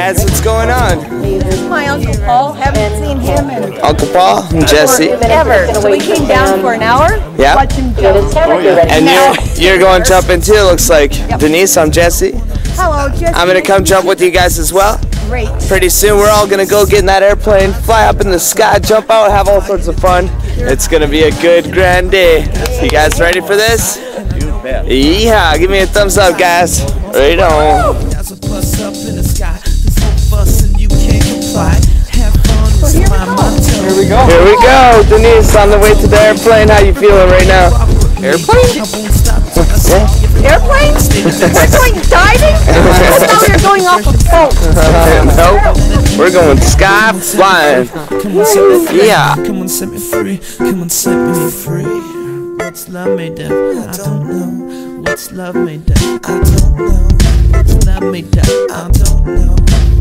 Gaz, what's going on? This is my Uncle Paul. Haven't seen him in Uncle Paul and Jesse. ever. So we came down for an hour. Yeah. Watch him jump. And you're going jumping too, it looks like. Yep. Denise, I'm Jesse. Hello, Jesse. I'm gonna come jump with you guys as well. Great. Pretty soon we're all gonna go get in that airplane, fly up in the sky, jump out, have all sorts of fun. It's gonna be a good grand day. You guys ready for this? Yeah, give me a thumbs up, guys. Right on. Here we go. Here we go. Denise, on the way to the airplane. How you feeling right now? Airplane? Airplane? We're going diving? I thought we were going off a boat. Nope. We're going sky flying. Yeah. Come on, set me free. Come on, set me free. What's love made of? I don't know. What's love made of? I don't know. What's love made of? I don't know.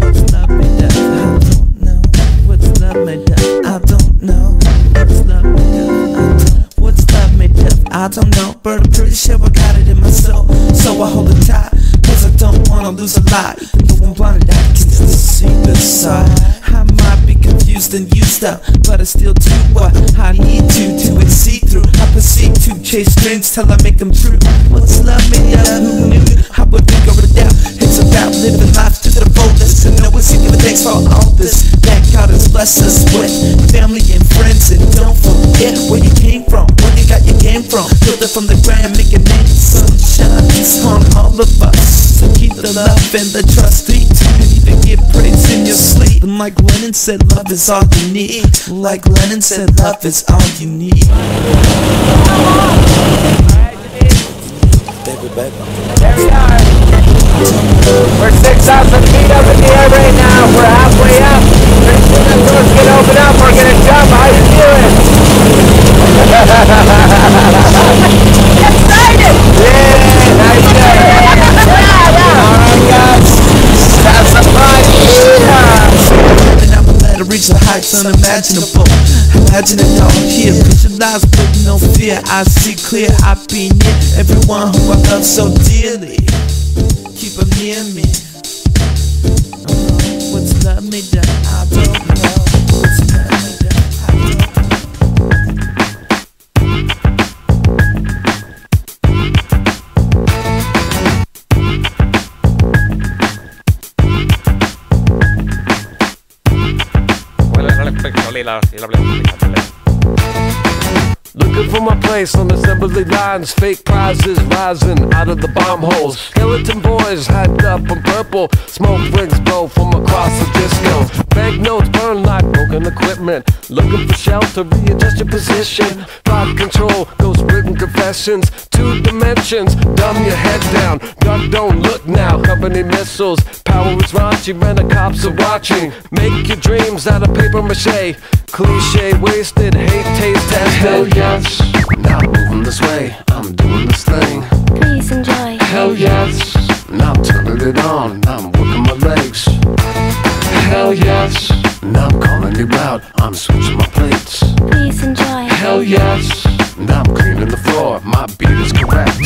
What's love made of? I don't know. What's love made of? I don't know. What's love made of? What's love made of? I don't know. But I'm pretty sure I got it in my soul. So I hold it tight, cause I don't wanna lose a lot. Even though I'm blinded, I can still see the side. I might be confused and used up, but I still do what I need to exceed through. I proceed to chase dreams till I make them true. What's love made of? Who knew I would figure it out? It's about living life to the fullest, and always giving thanks for all this that God has blessed us with. Family and friends, and don't forget where you came from, where you got your game from. Build it from the ground, make it make sunshine. It's on all of us, so keep the love and the trust deep, and even get praise in your sleep. And like Lennon said, love is all you need. Like Lennon said, love is all you need. Baby. There we are. We're 6,000 feet up in the air right now. We're halfway up. Pretty soon the door's gonna open up. We're gonna jump. How you feeling? Excited! Yeah, nice day. Alright guys, have some fun. And I'ma let her reach the heights unimaginable. Imagine it all here, visualize with no fear. I see clear, I be near everyone who I love so dearly. Keep her near me. What's love made of? I don't know. What's love made of? I don't know. Looking for my place on assembly lines, fake prizes rising out of the bomb holes. Skeleton boys hyped up in purple, smoke rings blow from across the disco. Banknotes burn like broken equipment, looking for shelter, readjust your position. Thought control, ghost written confessions, 2 dimensions, dumb your head down. Duck, don't look now, company missiles, power is raunchy, when the cops are watching. Make your dreams out of paper mache, cliche wasted, hate taste tested. Hell yes, now I'm moving this way, I'm doing this thing. Please enjoy. Hell yes, now I'm turning it on, now I'm working my legs. Hell yes, now I'm calling you out, I'm switching my plates. Please enjoy. Hell yes, now I'm cleaning the floor, my beat is correct.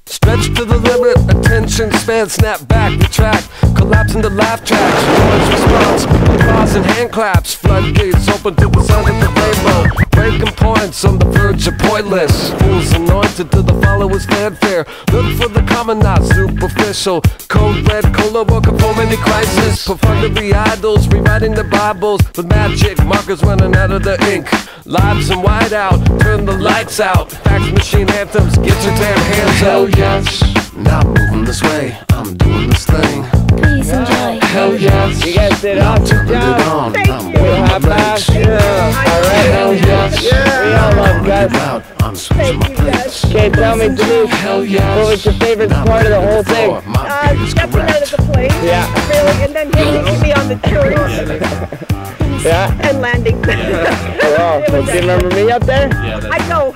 Stretch to the limit, attention span, snap back, retract, collapse into laugh tracks, noise response, applause and hand claps, floodgates open to the sound of the rainbow, breaking points on the verge of pointless, fools anointed to the followers' fanfare, look for the common, not superficial, code red, cola, or conformity crisis, profundity idols, rewriting the Bibles, with magic markers running out of the ink, lives in white out, turn the lights out, fax machine anthems, get your damn hands Hell out. yes, now I'm moving this way, I'm doing this thing. Please enjoy. Hell yes, You guys did now I'm awesome turning it job. on, Thank now I'm you. working my High legs. five. Yeah. Alright. Hell yes, We all love guys. out, I'm switching my plates. Okay, tell me, Denise, Hell yes, what was your favorite now I'm part of the cleaning whole floor, thing? my beat is Jumping out correct. of the plane. Yeah. Really, and then hitting me on the turret Yeah? and landing. Wow. Do you remember me up there? I know.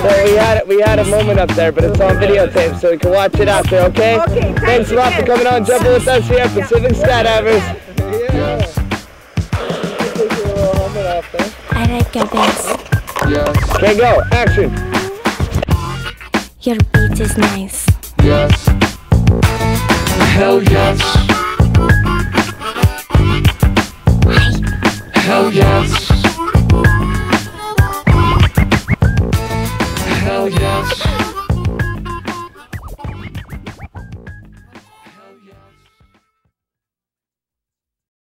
Well, we had a moment up there, but it's on videotape, so you can watch it out there, okay? Okay, Thanks a lot for coming on, jumping with us here at Pacific Skydivers. I like your dance. Yes, Okay, go. Action. Your beat is nice. yes. Hell yes. Hell yes.